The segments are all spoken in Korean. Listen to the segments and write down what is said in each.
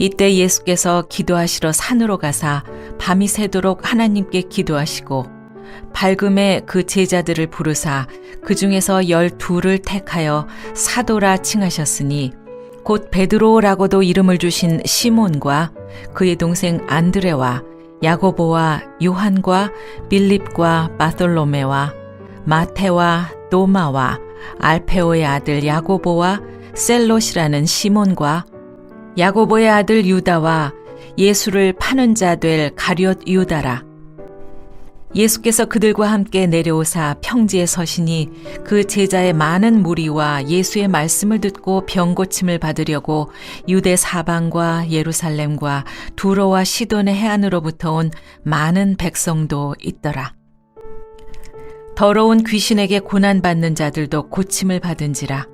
이때 예수께서 기도하시러 산으로 가사 밤이 새도록 하나님께 기도하시고 밝음에 그 제자들을 부르사 그 중에서 12를 택하여 사도라 칭하셨으니 곧 베드로라고도 이름을 주신 시몬과 그의 동생 안드레와 야고보와 요한과 빌립과 바솔로메와 마테와 도마와 알페오의 아들 야고보와 셀롯이라는 시몬과 야고보의 아들 유다와 예수를 파는 자 될 가룟 유다라. 예수께서 그들과 함께 내려오사 평지에 서시니 그 제자의 많은 무리와 예수의 말씀을 듣고 병고침을 받으려고 유대 사방과 예루살렘과 두로와 시돈의 해안으로부터 온 많은 백성도 있더라. 더러운 귀신에게 고난받는 자들도 고침을 받은지라.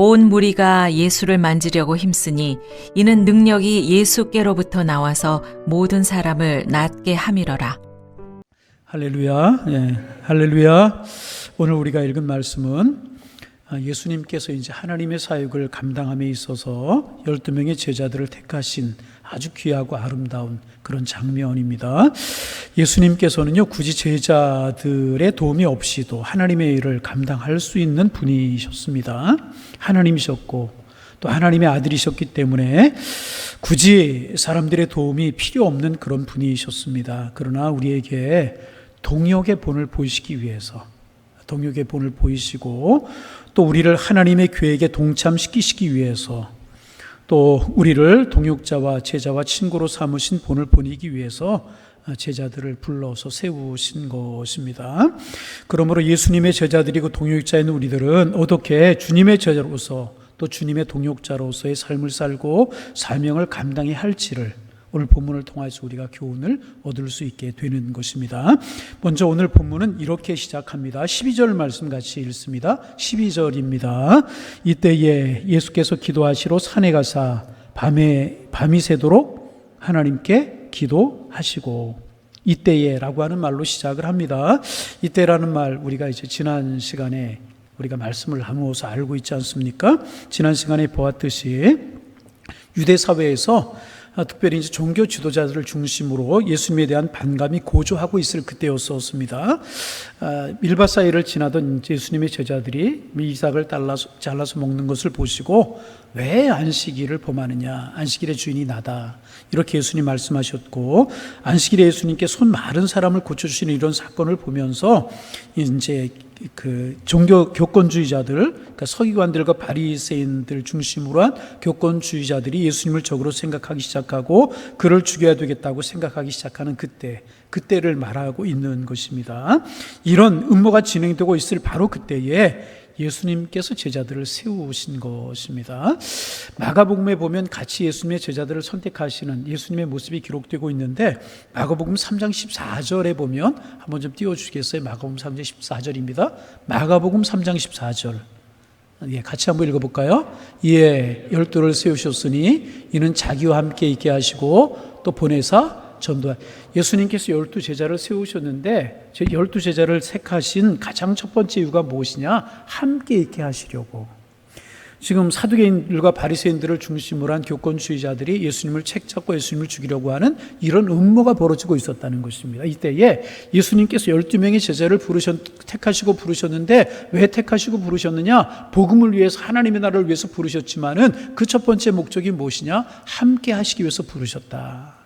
온 무리가 예수를 만지려고 힘쓰니 이는 능력이 예수께로부터 나와서 모든 사람을 낫게 함이러라. 할렐루야. 할렐루야. 오늘 우리가 읽은 말씀은 예수님께서 이제 하나님의 사역을 감당함에 있어서 12명의 제자들을 택하신 아주 귀하고 아름다운 그런 장면입니다. 예수님께서는요, 굳이 제자들의 도움이 없이도 하나님의 일을 감당할 수 있는 분이셨습니다. 하나님이셨고 또 하나님의 아들이셨기 때문에 굳이 사람들의 도움이 필요 없는 그런 분이셨습니다. 그러나 우리에게 동역의 본을 보이시기 위해서, 동역의 본을 보이시고 또 우리를 하나님의 계획에 동참시키시기 위해서, 또 우리를 동역자와 제자와 친구로 삼으신 본을 보이기 위해서 제자들을 불러서 세우신 것입니다. 그러므로 예수님의 제자들이고 동역자인 우리들은 어떻게 주님의 제자로서 또 주님의 동역자로서의 삶을 살고 사명을 감당해야 할지를 오늘 본문을 통해서 우리가 교훈을 얻을 수 있게 되는 것입니다. 먼저 오늘 본문은 이렇게 시작합니다. 12절 말씀 같이 읽습니다. 12절입니다. 이때에 예수께서 기도하시러 산에 가사 밤이 새도록 하나님께 기도하시고, 이때에라고 하는 말로 시작을 합니다. 이때라는 말 우리가 이제 지난 시간에 우리가 말씀을 나누어서 알고 있지 않습니까? 지난 시간에 보았듯이 유대 사회에서 특별히 이제 종교 지도자들을 중심으로 예수님에 대한 반감이 고조하고 있을 그때였었습니다. 밀밭 사이를 지나던 예수님의 제자들이 이삭을 잘라서 먹는 것을 보시고 왜 안식일을 범하느냐, 안식일의 주인이 나다, 이렇게 예수님 말씀하셨고, 안식일에 예수님께 손 마른 사람을 고쳐주시는 이런 사건을 보면서 이제 그 종교 교권주의자들, 그러니까 서기관들과 바리새인들 중심으로 한 교권주의자들이 예수님을 적으로 생각하기 시작하고 그를 죽여야 되겠다고 생각하기 시작하는 그때를 말하고 있는 것입니다. 이런 음모가 진행되고 있을 바로 그때에 예수님께서 제자들을 세우신 것입니다. 마가복음에 보면 같이 예수님의 제자들을 선택하시는 예수님의 모습이 기록되고 있는데, 마가복음 3장 14절에 보면 한번 좀 띄워주시겠어요? 마가복음 3장 14절입니다. 마가복음 3장 14절. 같이 한번 읽어볼까요? 12를 세우셨으니 이는 자기와 함께 있게 하시고 또 보내사 전도하. 예수님께서 12제자를 세우셨는데 12제자를 택하신 가장 첫 번째 이유가 무엇이냐? 함께 있게 하시려고. 지금 사두개인들과 바리새인들을 중심으로 한 교권주의자들이 예수님을 책잡고 예수님을 죽이려고 하는 이런 음모가 벌어지고 있었다는 것입니다. 이때에 예수님께서 12명의 제자를 택하시고 부르셨는데 왜 택하시고 부르셨느냐? 복음을 위해서, 하나님의 나라를 위해서 부르셨지만은 그 첫 번째 목적이 무엇이냐? 함께 하시기 위해서 부르셨다.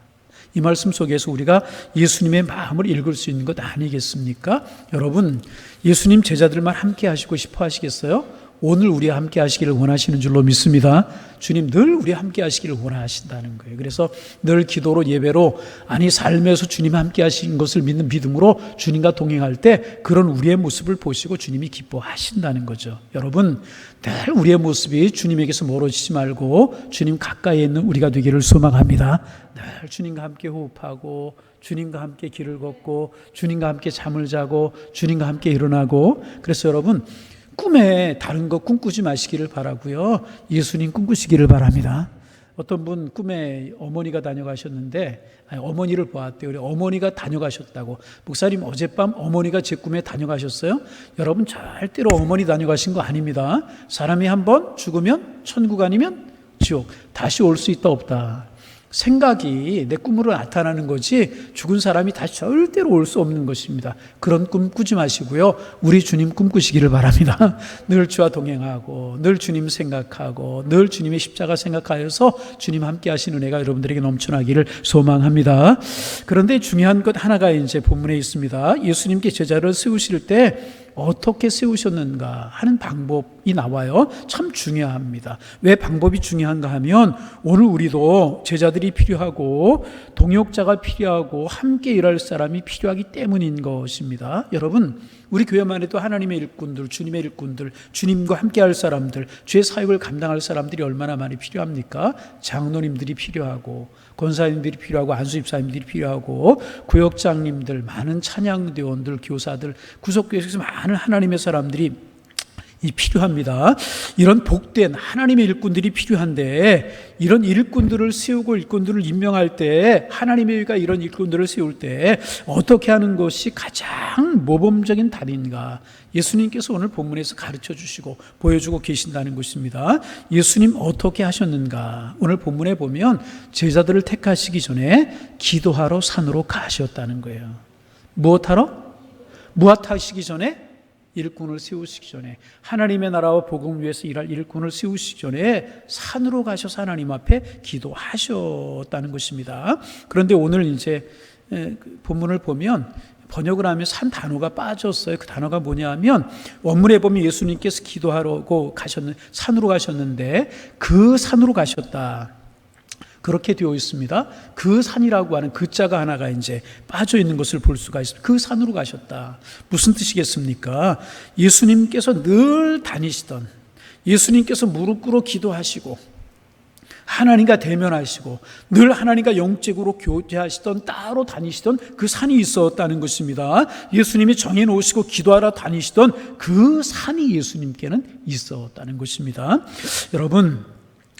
이 말씀 속에서 우리가 예수님의 마음을 읽을 수 있는 것 아니겠습니까? 여러분, 예수님 제자들만 함께 하시고 싶어 하시겠어요? 오늘 우리와 함께 하시기를 원하시는 줄로 믿습니다. 주님 늘 우리와 함께 하시기를 원하신다는 거예요. 그래서 늘 기도로, 예배로, 아니 삶에서 주님 함께 하신 것을 믿는 믿음으로 주님과 동행할 때 그런 우리의 모습을 보시고 주님이 기뻐하신다는 거죠. 여러분, 늘 우리의 모습이 주님에게서 멀어지지 말고 주님 가까이에 있는 우리가 되기를 소망합니다. 늘 주님과 함께 호흡하고 주님과 함께 길을 걷고 주님과 함께 잠을 자고 주님과 함께 일어나고, 그래서 여러분 꿈에 다른 거 꿈꾸지 마시기를 바라고요. 예수님 꿈꾸시기를 바랍니다. 어떤 분 꿈에 어머니가 다녀가셨는데, 어머니를 보았대요. 그래, 어머니가 다녀가셨다고. 목사님, 어젯밤 어머니가 제 꿈에 다녀가셨어요? 여러분, 절대로 어머니 다녀가신 거 아닙니다. 사람이 한번 죽으면 천국 아니면 지옥 다시 올 수 있다 없다. 생각이 내 꿈으로 나타나는 거지 죽은 사람이 다시 절대로 올 수 없는 것입니다. 그런 꿈 꾸지 마시고요. 우리 주님 꿈꾸시기를 바랍니다. 늘 주와 동행하고 늘 주님 생각하고 늘 주님의 십자가 생각하여서 주님 함께 하시는 은혜가 여러분들에게 넘쳐나기를 소망합니다. 그런데 중요한 것 하나가 이제 본문에 있습니다. 예수님께 제자를 세우실 때 어떻게 세우셨는가 하는 방법이 나와요. 참 중요합니다. 왜 방법이 중요한가 하면 오늘 우리도 제자들이 필요하고 동역자가 필요하고 함께 일할 사람이 필요하기 때문인 것입니다. 여러분, 우리 교회만 해도 하나님의 일꾼들, 주님의 일꾼들, 주님과 함께 할 사람들, 주의 사역을 감당할 사람들이 얼마나 많이 필요합니까? 장로님들이 필요하고 권사님들이 필요하고 안수집사님들이 필요하고 구역장님들, 많은 찬양대원들, 교사들, 구속교회에서 많은 하나님의 사람들이 필요합니다. 이런 복된 하나님의 일꾼들이 필요한데 이런 일꾼들을 세우고 일꾼들을 임명할 때 하나님의 의가 이런 일꾼들을 세울 때 어떻게 하는 것이 가장 모범적인 답인가? 예수님께서 오늘 본문에서 가르쳐 주시고 보여주고 계신다는 것입니다. 예수님 어떻게 하셨는가? 오늘 본문에 보면 제자들을 택하시기 전에 기도하러 산으로 가셨다는 거예요. 무엇하러? 무엇하시기 전에? 일꾼을 세우시기 전에, 하나님의 나라와 복음을 위해서 일할 일꾼을 세우시기 전에 산으로 가셔서 하나님 앞에 기도하셨다는 것입니다. 그런데 오늘 이제 본문을 보면 번역을 하면 산 단어가 빠졌어요. 그 단어가 뭐냐 하면 원문에 보면 예수님께서 기도하려고 산으로 가셨는데 그 산으로 가셨다. 그렇게 되어 있습니다. 그 산이라고 하는 그 자가 하나가 이제 빠져 있는 것을 볼 수가 있습니다. 그 산으로 가셨다. 무슨 뜻이겠습니까? 예수님께서 늘 다니시던, 예수님께서 무릎 꿇어 기도하시고 하나님과 대면하시고 늘 하나님과 영적으로 교제하시던, 따로 다니시던 그 산이 있었다는 것입니다. 예수님이 정해놓으시고 기도하러 다니시던 그 산이 예수님께는 있었다는 것입니다. 여러분,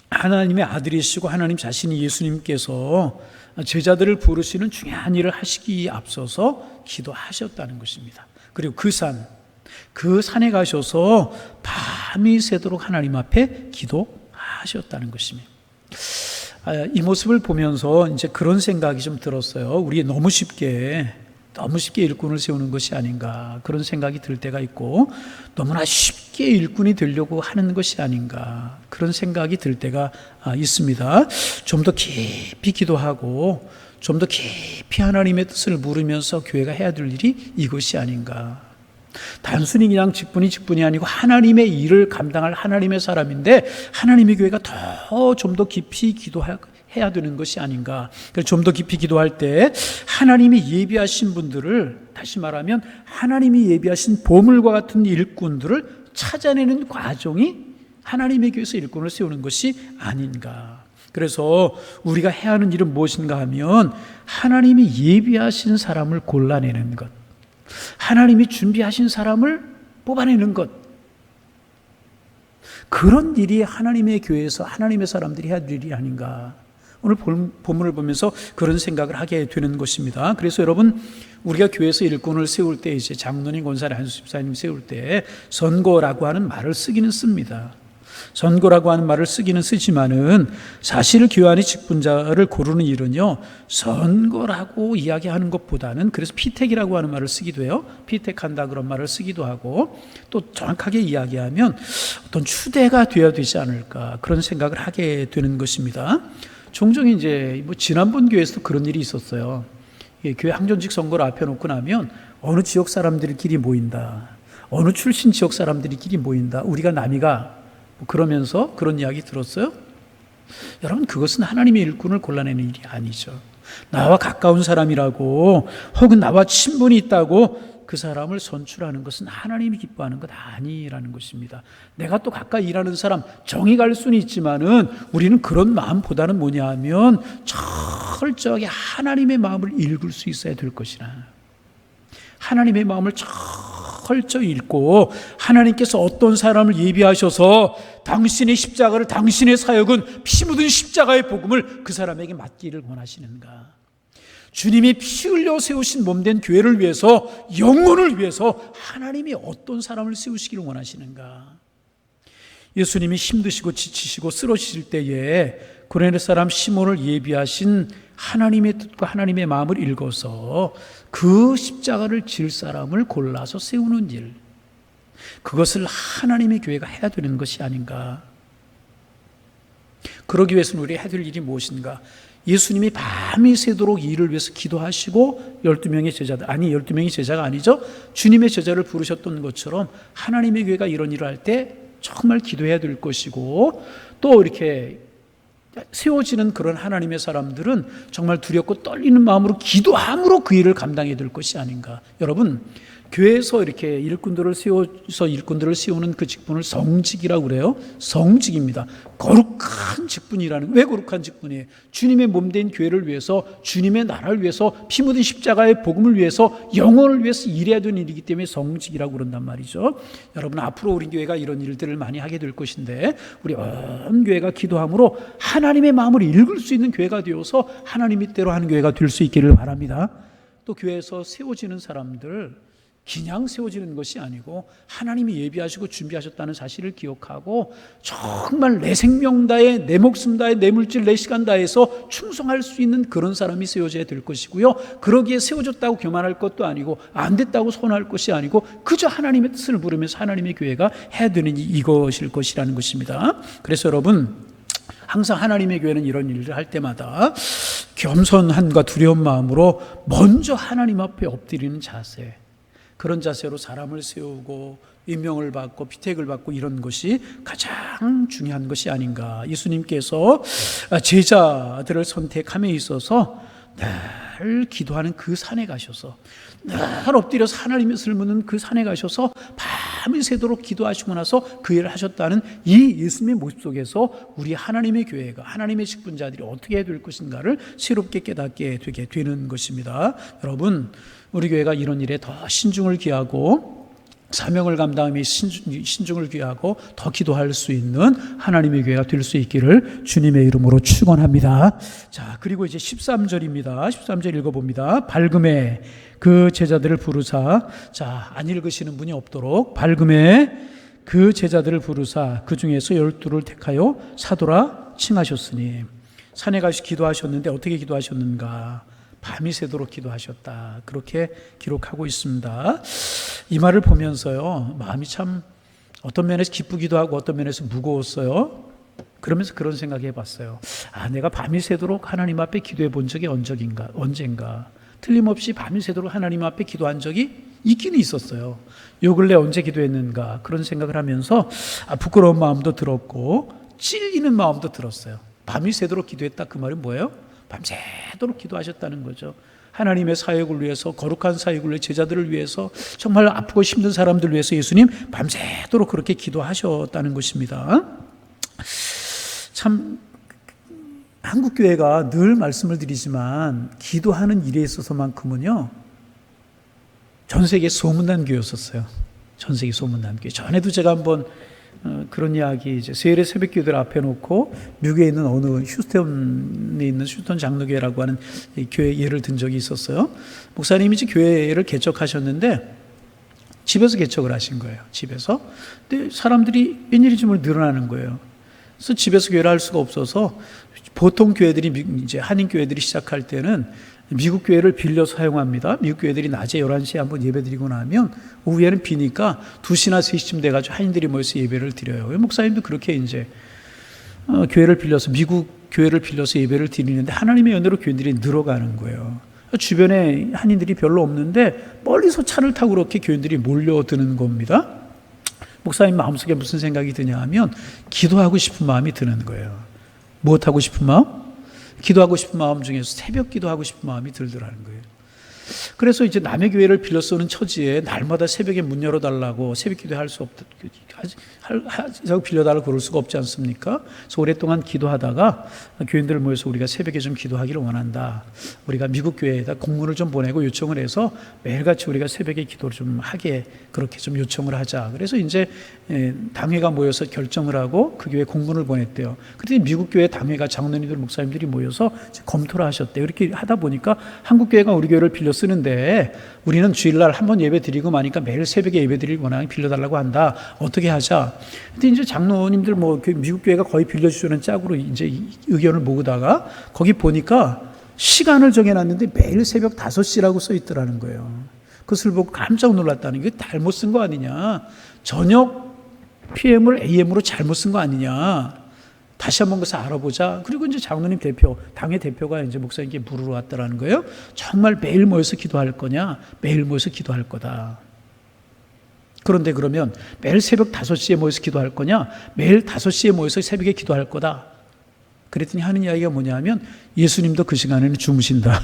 하나님의 아들이시고 하나님 자신이 예수님께서 제자들을 부르시는 중요한 일을 하시기에 앞서서 기도하셨다는 것입니다. 그리고 그 산에 가셔서 밤이 새도록 하나님 앞에 기도하셨다는 것입니다. 이 모습을 보면서 이제 그런 생각이 좀 들었어요. 우리 너무 쉽게 일꾼을 세우는 것이 아닌가, 그런 생각이 들 때가 있고, 너무나 쉽게 일꾼이 되려고 하는 것이 아닌가, 그런 생각이 들 때가 있습니다. 좀 더 깊이 기도하고 좀 더 깊이 하나님의 뜻을 물으면서 교회가 해야 될 일이 이것이 아닌가. 단순히 그냥 직분이 아니고 하나님의 일을 감당할 하나님의 사람인데 하나님의 교회가 좀 더 깊이 기도해야 되는 것이 아닌가. 그래서 좀 더 깊이 기도할 때 하나님이 예비하신 분들을, 다시 말하면 하나님이 예비하신 보물과 같은 일꾼들을 찾아내는 과정이 하나님의 교회에서 일꾼을 세우는 것이 아닌가. 그래서 우리가 해야 하는 일은 무엇인가 하면 하나님이 예비하신 사람을 골라내는 것, 하나님이 준비하신 사람을 뽑아내는 것, 그런 일이 하나님의 교회에서 하나님의 사람들이 해야 될 일이 아닌가. 오늘 본문을 보면서 그런 생각을 하게 되는 것입니다. 그래서 여러분, 우리가 교회에서 일꾼을 세울 때, 이제 장로님, 권사님, 안수집사님 세울 때 선거라고 하는 말을 쓰기는 씁니다. 선거라고 하는 말을 쓰기는 쓰지만은 사실 교회 안의 직분자를 고르는 일은요, 선거라고 이야기하는 것보다는, 그래서 피택이라고 하는 말을 쓰기도 해요. 피택한다, 그런 말을 쓰기도 하고, 또 정확하게 이야기하면 어떤 추대가 되어야 되지 않을까, 그런 생각을 하게 되는 것입니다. 종종 이제 지난번 교회에서도 그런 일이 있었어요. 교회 항전직 선거를 앞에 놓고 나면 어느 지역 사람들끼리 모인다, 어느 출신 지역 사람들끼리 모인다, 우리가 남이가, 그러면서 그런 이야기 들었어요? 여러분, 그것은 하나님의 일꾼을 골라내는 일이 아니죠. 나와 가까운 사람이라고, 혹은 나와 친분이 있다고 그 사람을 선출하는 것은 하나님이 기뻐하는 것 아니라는 것입니다. 내가 또 가까이 일하는 사람, 정이 갈 수는 있지만은 우리는 그런 마음보다는 뭐냐 하면 철저하게 하나님의 마음을 읽을 수 있어야 될 것이라. 하나님의 마음을 철저히 읽고, 하나님께서 어떤 사람을 예비하셔서 당신의 십자가를, 당신의 사역은 피 묻은 십자가의 복음을 그 사람에게 맡기를 원하시는가. 주님이 피 흘려 세우신 몸된 교회를 위해서, 영혼을 위해서 하나님이 어떤 사람을 세우시기를 원하시는가. 예수님이 힘드시고 지치시고 쓰러지실 때에 고레네 사람 시몬을 예비하신 하나님의 뜻과 하나님의 마음을 읽어서 그 십자가를 질 사람을 골라서 세우는 일, 그것을 하나님의 교회가 해야 되는 것이 아닌가. 그러기 위해서는 우리가 해야 될 일이 무엇인가. 예수님이 밤이 새도록 이 일을 위해서 기도하시고 12명의 제자들, 12명의 제자가 아니죠, 주님의 제자를 부르셨던 것처럼 하나님의 교회가 이런 일을 할 때 정말 기도해야 될 것이고, 또 이렇게 세워지는 그런 하나님의 사람들은 정말 두렵고 떨리는 마음으로 기도함으로 그 일을 감당해야 될 것이 아닌가. 여러분, 교회에서 이렇게 일꾼들을 세워서 일꾼들을 세우는 그 직분을 성직이라고 그래요. 성직입니다. 거룩한 직분이라는. 왜 거룩한 직분이에요? 주님의 몸된 교회를 위해서, 주님의 나라를 위해서, 피 묻은 십자가의 복음을 위해서, 영혼을 위해서 일해야 되는 일이기 때문에 성직이라고 그런단 말이죠. 여러분, 앞으로 우리 교회가 이런 일들을 많이 하게 될 것인데, 우리 온 교회가 기도함으로 하나님의 마음을 읽을 수 있는 교회가 되어서 하나님의 뜻대로 하는 교회가 될 수 있기를 바랍니다. 또 교회에서 세워지는 사람들, 그냥 세워지는 것이 아니고 하나님이 예비하시고 준비하셨다는 사실을 기억하고 정말 내 생명 다해, 내 목숨 다해, 내 물질, 내 시간 다해서 충성할 수 있는 그런 사람이 세워져야 될 것이고요, 그러기에 세워졌다고 교만할 것도 아니고 안 됐다고 손할 것이 아니고 그저 하나님의 뜻을 부르면서 하나님의 교회가 해야 되는 이것일 것이라는 것입니다. 그래서 여러분, 항상 하나님의 교회는 이런 일을 할 때마다 겸손함과 두려운 마음으로 먼저 하나님 앞에 엎드리는 자세, 그런 자세로 사람을 세우고 임명을 받고 피택을 받고 이런 것이 가장 중요한 것이 아닌가. 예수님께서 제자들을 선택함에 있어서 늘 기도하는 그 산에 가셔서, 늘 엎드려서 하나님의 뜻을 묻는 그 산에 가셔서 밤이 새도록 기도하시고 나서 그 일을 하셨다는 이 예수님의 모습 속에서 우리 하나님의 교회가, 하나님의 직분자들이 어떻게 해야 될 것인가를 새롭게 깨닫게 되게 되는 것입니다. 여러분, 우리 교회가 이런 일에 더 신중을 기하고 사명을 감당하며 신중을 기하고 더 기도할 수 있는 하나님의 교회가 될 수 있기를 주님의 이름으로 축원합니다. 자, 그리고 이제 13절입니다. 13절 읽어봅니다. 밝음에 그 제자들을 부르사, 자, 안 읽으시는 분이 없도록 밝음에 그 제자들을 부르사 그 중에서 12를 택하여 사도라 칭하셨으니. 산에 가서 기도하셨는데 어떻게 기도하셨는가? 밤이 새도록 기도하셨다. 그렇게 기록하고 있습니다. 이 말을 보면서요, 마음이 참 어떤 면에서 기쁘기도 하고 어떤 면에서 무거웠어요. 그러면서 그런 생각해 봤어요. 내가 밤이 새도록 하나님 앞에 기도해 본 적이 언젠가. 틀림없이 밤이 새도록 하나님 앞에 기도한 적이 있긴 있었어요. 요 근래 언제 기도했는가, 그런 생각을 하면서 부끄러운 마음도 들었고 찔리는 마음도 들었어요. 밤이 새도록 기도했다, 그 말은 뭐예요? 밤새도록 기도하셨다는 거죠. 하나님의 사역을 위해서, 거룩한 사역을 위해, 제자들을 위해서, 정말 아프고 힘든 사람들 위해서 예수님 밤새도록 그렇게 기도하셨다는 것입니다. 참 한국교회가 늘 말씀을 드리지만 기도하는 일에 있어서만큼은요, 전 세계 소문난 교회였었어요. 전 세계 소문난 교회. 전에도 제가 한번 그런 이야기, 이제 세일의 새벽기도를 앞에 놓고 미국에 있는 어느 휴스턴에 있는 휴스턴 장로교회라고 하는 교회 예를 든 적이 있었어요. 목사님이 이제 교회를 개척하셨는데 집에서 개척을 하신 거예요. 집에서. 근데 사람들이 웬일인지 늘어나는 거예요. 그래서 집에서 교회를 할 수가 없어서 보통 교회들이, 이제 한인 교회들이 시작할 때는 미국 교회를 빌려 사용합니다. 미국 교회들이 낮에 11시에 한번 예배 드리고 나면 오후에는 비니까 2시나 3시쯤 돼가지고 한인들이 모여서 예배를 드려요. 목사님도 그렇게 이제 교회를 빌려서, 미국 교회를 빌려서 예배를 드리는데 하나님의 은혜로 교인들이 늘어가는 거예요. 주변에 한인들이 별로 없는데 멀리서 차를 타고 그렇게 교인들이 몰려드는 겁니다. 목사님 마음속에 무슨 생각이 드냐 하면 기도하고 싶은 마음이 드는 거예요. 무엇하고 싶은 마음? 기도하고 싶은 마음 중에서 새벽 기도하고 싶은 마음이 들더라는 거예요. 그래서 이제 남의 교회를 빌려 쓰는 처지에 날마다 새벽에 문 열어달라고, 새벽 기도할 수 없다, 빌려달라고 그럴 수가 없지 않습니까? 그래서 오랫동안 기도하다가 교인들 모여서 우리가 새벽에 좀 기도하기를 원한다. 우리가 미국 교회에다 공문을 좀 보내고 요청을 해서 매일같이 우리가 새벽에 기도를 좀 하게, 그렇게 좀 요청을 하자. 그래서 이제 당회가 모여서 결정을 하고 그 교회에 공문을 보냈대요. 그때 미국 교회 당회가 장로님들, 목사님들이 모여서 검토를 하셨대요. 이렇게 하다 보니까 한국 교회가 우리 교회를 빌려 쓰는데 우리는 주일날 한 번 예배 드리고 마니까 매일 새벽에 예배 드릴 원하면 빌려달라고 한다. 어떻게 하자? 근데 이제 장로님들 미국 교회가 거의 빌려주는 짝으로 이제 의견을 모으다가 거기 보니까 시간을 정해놨는데 매일 새벽 5시라고 써 있더라는 거예요. 그것을 보고 깜짝 놀랐다는 게 잘못 쓴 거 아니냐. 저녁 PM을 AM으로 잘못 쓴 거 아니냐. 다시 한번 그것을 알아보자. 그리고 이제 장로님 당의 대표가 이제 목사님께 물으러 왔다라는 거예요. 정말 매일 모여서 기도할 거냐? 매일 모여서 기도할 거다. 그런데 그러면 매일 새벽 5시에 모여서 기도할 거냐? 매일 5시에 모여서 새벽에 기도할 거다. 그랬더니 하는 이야기가 뭐냐 하면 예수님도 그 시간에는 주무신다.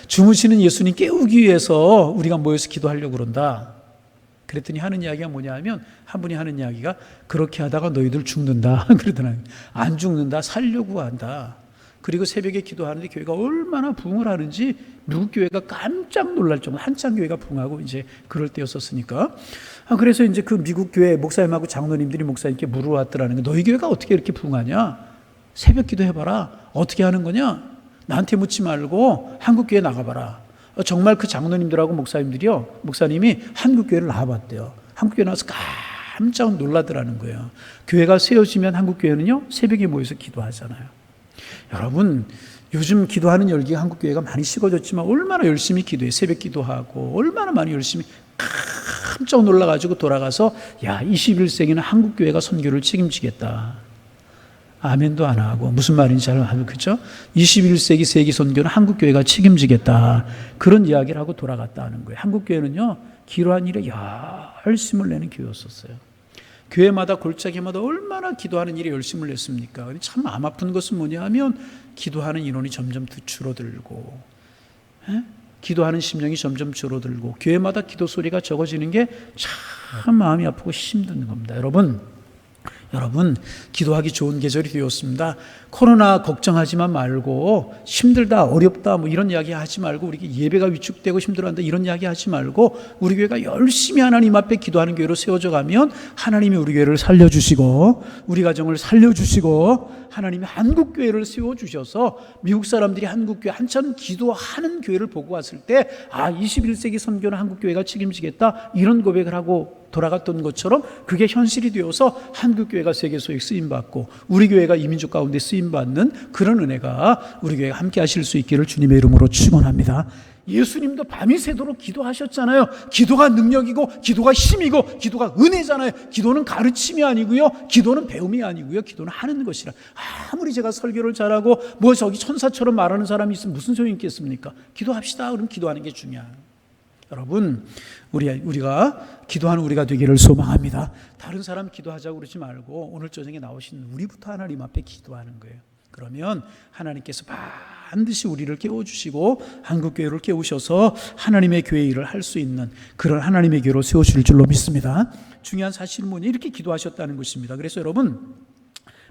주무시는 예수님 깨우기 위해서 우리가 모여서 기도하려고 그런다. 그랬더니 하는 이야기가 뭐냐 하면 한 분이 하는 이야기가 그렇게 하다가 너희들 죽는다. 그러더라고요. 안 죽는다. 살려고 한다. 그리고 새벽에 기도하는데 교회가 얼마나 부흥을 하는지 미국 교회가 깜짝 놀랄 정도 한참 교회가 부흥하고 이제 그럴 때였었으니까. 그래서 이제 그 미국 교회 목사님하고 장로님들이 목사님께 물어왔더라는 거. 너희 교회가 어떻게 이렇게 부흥하냐? 새벽 기도해봐라. 어떻게 하는 거냐? 나한테 묻지 말고 한국교회 나가봐라. 정말 그 장로님들하고 목사님이 한국교회를 나와봤대요. 한국교회 나와서 깜짝 놀라더라는 거예요. 교회가 세워지면 한국교회는요, 새벽에 모여서 기도하잖아요. 여러분, 요즘 기도하는 열기가 한국교회가 많이 식어졌지만 얼마나 열심히 기도해. 새벽 기도하고 얼마나 많이 열심히 깜짝 놀라가지고 돌아가서 21세기는 한국교회가 선교를 책임지겠다. 아멘도 안 하고 무슨 말인지 잘 알고 그렇죠? 21세기 세기 선교는 한국교회가 책임지겠다. 그런 이야기를 하고 돌아갔다는 거예요. 한국교회는요. 기도한 일에 열심을 내는 교회였었어요. 교회마다 골짜기마다 얼마나 기도하는 일에 열심을 냈습니까? 참 마음 아픈 것은 뭐냐 하면 기도하는 인원이 점점 줄어들고 기도하는 심령이 점점 줄어들고 교회마다 기도 소리가 적어지는 게 참 마음이 아프고 힘든 겁니다. 여러분, 기도하기 좋은 계절이 되었습니다. 코로나 걱정하지만 말고 힘들다, 어렵다 이런 이야기 하지 말고 우리 예배가 위축되고 힘들어한다 이런 이야기 하지 말고 우리 교회가 열심히 하나님 앞에 기도하는 교회로 세워져 가면 하나님이 우리 교회를 살려주시고 우리 가정을 살려주시고 하나님이 한국교회를 세워주셔서 미국 사람들이 한국교회 한참 기도하는 교회를 보고 왔을 때 21세기 선교는 한국교회가 책임지겠다 이런 고백을 하고 돌아갔던 것처럼 그게 현실이 되어서 한국교회가 세계소에 쓰임받고 우리 교회가 이민족 가운데 쓰임받는 그런 은혜가 우리 교회가 함께 하실 수 있기를 주님의 이름으로 축원합니다. 예수님도 밤이 새도록 기도하셨잖아요. 기도가 능력이고 기도가 힘이고 기도가 은혜잖아요. 기도는 가르침이 아니고요. 기도는 배움이 아니고요. 기도는 하는 것이라. 아무리 제가 설교를 잘하고 저기 천사처럼 말하는 사람이 있으면 무슨 소용이 있겠습니까? 기도합시다. 그럼 기도하는 게 중요해요. 여러분, 우리가 기도하는 우리가 되기를 소망합니다. 다른 사람 기도하자고 그러지 말고 오늘 저녁에 나오신 우리부터 하나님 앞에 기도하는 거예요. 그러면 하나님께서 반드시 우리를 깨워주시고 한국교회를 깨우셔서 하나님의 교회 일을 할 수 있는 그런 하나님의 교회로 세우실 줄로 믿습니다. 중요한 사실은 뭐냐? 이렇게 기도하셨다는 것입니다. 그래서 여러분,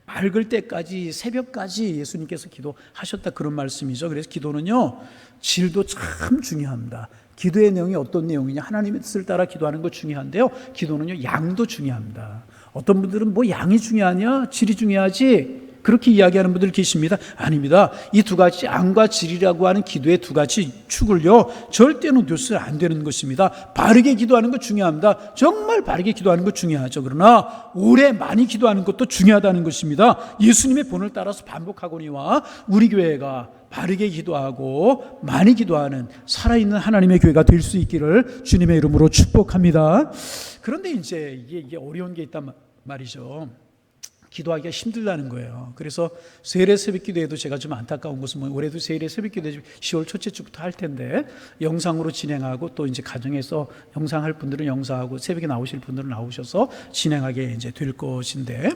맑을 때까지 새벽까지 예수님께서 기도하셨다 그런 말씀이죠. 그래서 기도는요, 질도 참 중요합니다. 기도의 내용이 어떤 내용이냐? 하나님의 뜻을 따라 기도하는 거 중요한데요. 기도는요, 양도 중요합니다. 어떤 분들은 양이 중요하냐? 질이 중요하지? 그렇게 이야기하는 분들 계십니다. 아닙니다. 이 두 가지 양과 질이라고 하는 기도의 두 가지 축을요 절대 놓쳐서는 안 되는 것입니다. 바르게 기도하는 거 중요합니다. 정말 바르게 기도하는 거 중요하죠. 그러나 오래 많이 기도하는 것도 중요하다는 것입니다. 예수님의 본을 따라서 반복하거니와 우리 교회가 바르게 기도하고 많이 기도하는 살아있는 하나님의 교회가 될 수 있기를 주님의 이름으로 축복합니다. 그런데 이제 이게 어려운 게 있단 말이죠. 기도하기가 힘들다는 거예요. 그래서 세례 새벽 기도에도 제가 좀 안타까운 것은 올해도 세례 새벽 기도 10월 첫째 주부터 할 텐데 영상으로 진행하고 또 이제 가정에서 영상할 분들은 영상하고 새벽에 나오실 분들은 나오셔서 진행하게 이제 될 것인데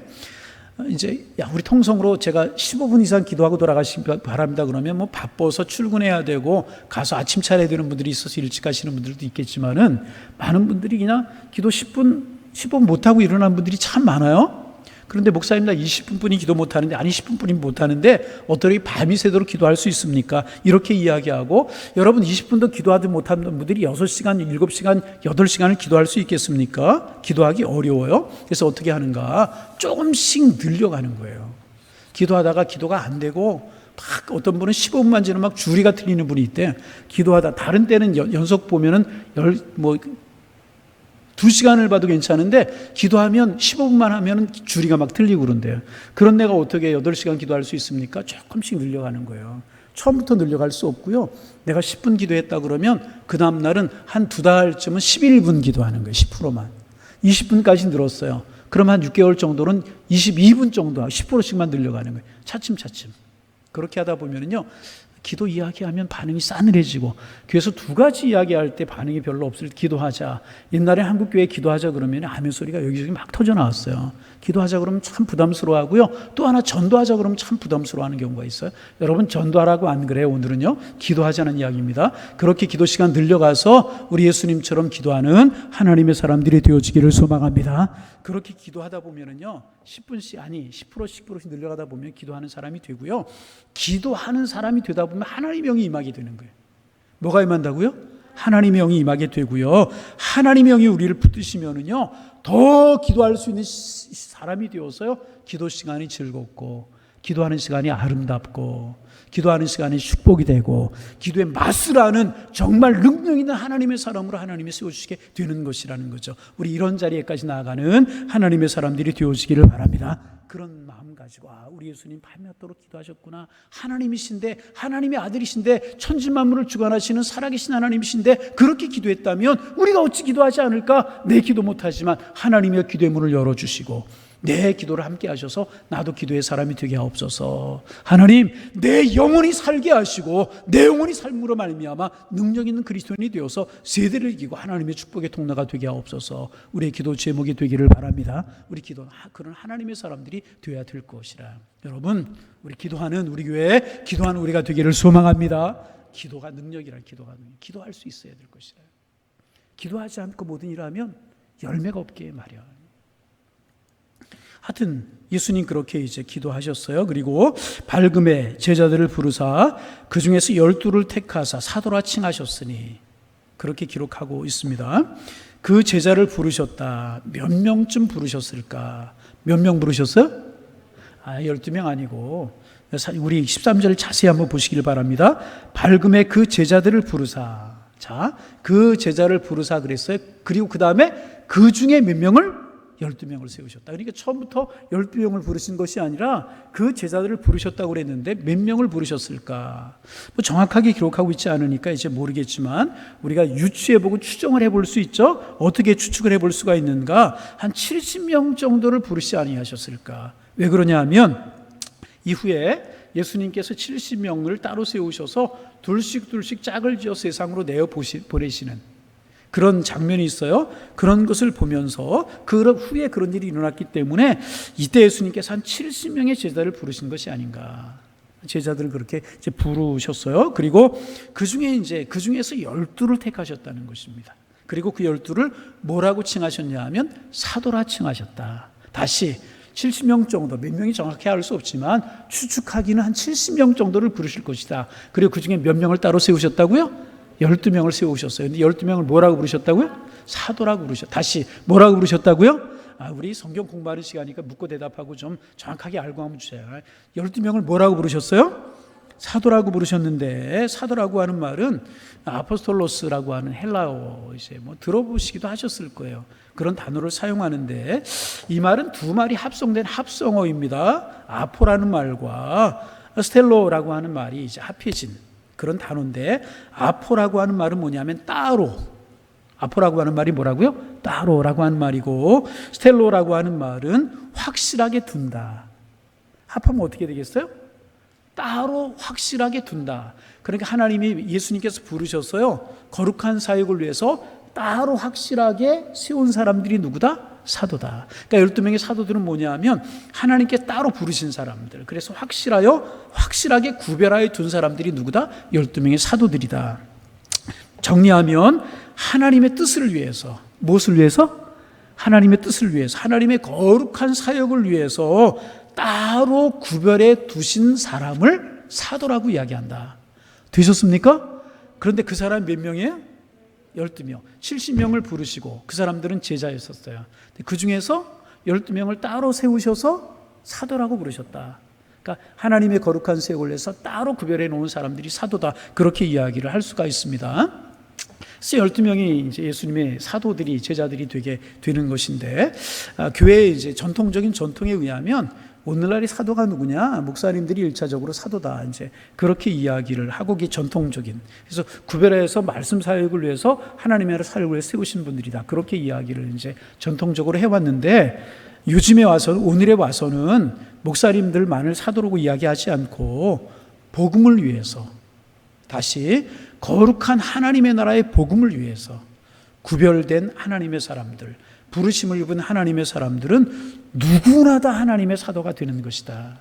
이제 우리 통성으로 제가 15분 이상 기도하고 돌아가시기 바랍니다. 그러면 바빠서 출근해야 되고 가서 아침 차려야 되는 분들이 있어서 일찍 가시는 분들도 있겠지만은 많은 분들이 그냥 기도 10분 못하고 일어난 분들이 참 많아요. 그런데 목사님 나 20분뿐이 기도 못하는데 아니 10분뿐이 못하는데 어떻게 밤이 새도록 기도할 수 있습니까? 이렇게 이야기하고 여러분 20분도 기도하지 못하는 분들이 6시간, 7시간, 8시간을 기도할 수 있겠습니까? 기도하기 어려워요. 그래서 어떻게 하는가? 조금씩 늘려가는 거예요. 기도하다가 기도가 안 되고 딱 어떤 분은 15분만 지나면 막 주리가 틀리는 분이 있대. 기도하다. 다른 때는 연속 보면은 2시간을 봐도 괜찮은데 기도하면 15분만 하면 주리가 막 틀리고 그런데요. 그런 내가 어떻게 8시간 기도할 수 있습니까? 조금씩 늘려가는 거예요. 처음부터 늘려갈 수 없고요. 내가 10분 기도했다 그러면 그 다음 날은 한 2달쯤은 11분 기도하는 거예요. 10%만. 20분까지 늘었어요. 그럼 한 6개월 정도는 22분 정도 10%씩만 늘려가는 거예요. 차츰차츰. 그렇게 하다 보면은요, 기도 이야기하면 반응이 싸늘해지고, 교회에서 2가지 이야기할 때 반응이 별로 없을 때 기도하자. 옛날에 한국교회 기도하자 그러면 아멘 소리가 여기저기 막 터져 나왔어요. 기도하자 그러면 참 부담스러워하고요. 또 하나 전도하자 그러면 참 부담스러워하는 경우가 있어요. 여러분 전도하라고 안 그래요? 오늘은요, 기도하자는 이야기입니다. 그렇게 기도 시간 늘려가서 우리 예수님처럼 기도하는 하나님의 사람들이 되어지기를 소망합니다. 그렇게 기도하다 보면은요, 10분씩 아니 10%씩 늘려가다 보면 기도하는 사람이 되고요. 기도하는 사람이 되다 보면 하나님의 영이 임하게 되는 거예요. 뭐가 임한다고요? 하나님의 영이 임하게 되고요. 하나님의 영이 우리를 붙드시면은요, 더 기도할 수 있는 사람이 되어서요, 기도 시간이 즐겁고, 기도하는 시간이 아름답고, 기도하는 시간이 축복이 되고, 기도의 맛을 아는 정말 능력 있는 하나님의 사람으로 하나님이 세워주시게 되는 것이라는 거죠. 우리 이런 자리에까지 나아가는 하나님의 사람들이 되어지기를 바랍니다. 그런 마음 가지고, 우리 예수님 밤낮도록 기도하셨구나. 하나님이신데, 하나님의 아들이신데, 천지만물을 주관하시는 살아계신 하나님이신데, 그렇게 기도했다면 우리가 어찌 기도하지 않을까? 내 기도 못하지만 하나님의 기도의 문을 열어주시고, 내 기도를 함께 하셔서 나도 기도의 사람이 되게 하옵소서. 하나님, 내 영혼이 살게 하시고 내 영혼이 삶으로 말미암아 능력 있는 그리스도인이 되어서 세대를 이기고 하나님의 축복의 통로가 되게 하옵소서. 우리의 기도 제목이 되기를 바랍니다. 우리 기도는 그런 하나님의 사람들이 되어야 될 것이라. 여러분, 우리 기도하는 우리 교회, 기도하는 우리가 되기를 소망합니다. 기도가 능력이라. 기도할 수 있어야 될 것이라. 기도하지 않고 모든 일을 하면 열매가 없게 마련. 하여튼 예수님 그렇게 이제 기도하셨어요. 그리고 밝음에 제자들을 부르사 그 중에서 12를 택하사 사도라 칭하셨으니, 그렇게 기록하고 있습니다. 그 제자를 부르셨다. 몇 명쯤 부르셨을까? 몇 명 부르셨어요? 12명 아니고, 우리 13절 자세히 한번 보시길 바랍니다. 밝음에 그 제자들을 부르사. 자, 그 제자를 부르사 그랬어요. 그리고 그 다음에 그 중에 몇 명을? 12명을 세우셨다. 그러니까 처음부터 12명을 부르신 것이 아니라 그 제자들을 부르셨다고 그랬는데 몇 명을 부르셨을까? 정확하게 기록하고 있지 않으니까 이제 모르겠지만 우리가 유추해보고 추정을 해볼 수 있죠. 어떻게 추측을 해볼 수가 있는가? 한 70명 정도를 부르시지 아니하셨을까? 왜 그러냐 하면 이후에 예수님께서 70명을 따로 세우셔서 둘씩 짝을 지어 세상으로 내어 보내시는 그런 장면이 있어요. 그런 것을 보면서 그 후에 그런 일이 일어났기 때문에 이때 예수님께서 한 70명의 제자를 부르신 것이 아닌가. 제자들을 그렇게 이제 부르셨어요. 그리고 그 중에서 12를 택하셨다는 것입니다. 그리고 그 12를 뭐라고 칭하셨냐 하면 사도라 칭하셨다. 다시 70명 정도, 몇 명이 정확히 알 수 없지만 추측하기는 한 70명 정도를 부르실 것이다. 그리고 그 중에 몇 명을 따로 세우셨다고요? 12명을 세우셨어요. 근데 12명을 뭐라고 부르셨다고요? 사도라고 부르셨다. 다시 뭐라고 부르셨다고요? 우리 성경 공부하는 시간이니까 묻고 대답하고 좀 정확하게 알고 하면 주세요. 12명을 뭐라고 부르셨어요? 사도라고 부르셨는데, 사도라고 하는 말은 아포스톨로스라고 하는 헬라어, 이제 들어보시기도 하셨을 거예요. 그런 단어를 사용하는데, 이 말은 두 말이 합성된 합성어입니다. 아포라는 말과 스텔로라고 하는 말이 이제 합해진 그런 단어인데, 아포라고 하는 말은 뭐냐면 따로. 아포라고 하는 말이 뭐라고요? 따로라고 하는 말이고, 스텔로라고 하는 말은 확실하게 둔다. 합하면 어떻게 되겠어요? 따로 확실하게 둔다. 그러니까 하나님이 예수님께서 부르셨어요. 거룩한 사역을 위해서 따로 확실하게 세운 사람들이 누구다? 사도다. 그러니까 12명의 사도들은 뭐냐 하면 하나님께 따로 부르신 사람들. 그래서 확실하게 구별하여 둔 사람들이 누구다? 12명의 사도들이다. 정리하면 하나님의 뜻을 위해서, 무엇을 위해서? 하나님의 뜻을 위해서, 하나님의 거룩한 사역을 위해서 따로 구별해 두신 사람을 사도라고 이야기한다. 되셨습니까? 그런데 그 사람이 몇 명이에요? 12명. 70명을 부르시고 그 사람들은 제자였었어요. 그 중에서 12명을 따로 세우셔서 사도라고 부르셨다. 그러니까 하나님의 거룩한 사역을 해서 따로 구별해 놓은 사람들이 사도다, 그렇게 이야기를 할 수가 있습니다. 그래서 12명이 이제 예수님의 사도들이, 제자들이 되게 되는 것인데, 교회의 이제 전통적인 전통에 의하면 오늘날의 사도가 누구냐? 목사님들이 1차적으로 사도다, 이제 그렇게 이야기를 하고, 게 전통적인, 그래서 구별해서 말씀 사역을 위해서 하나님의 사역을 위해 세우신 분들이다, 그렇게 이야기를 이제 전통적으로 해왔는데, 요즘에 와서, 오늘에 와서는 목사님들만을 사도라고 이야기하지 않고 복음을 위해서, 다시 거룩한 하나님의 나라의 복음을 위해서 구별된 하나님의 사람들, 부르심을 입은 하나님의 사람들은 누구나 다 하나님의 사도가 되는 것이다.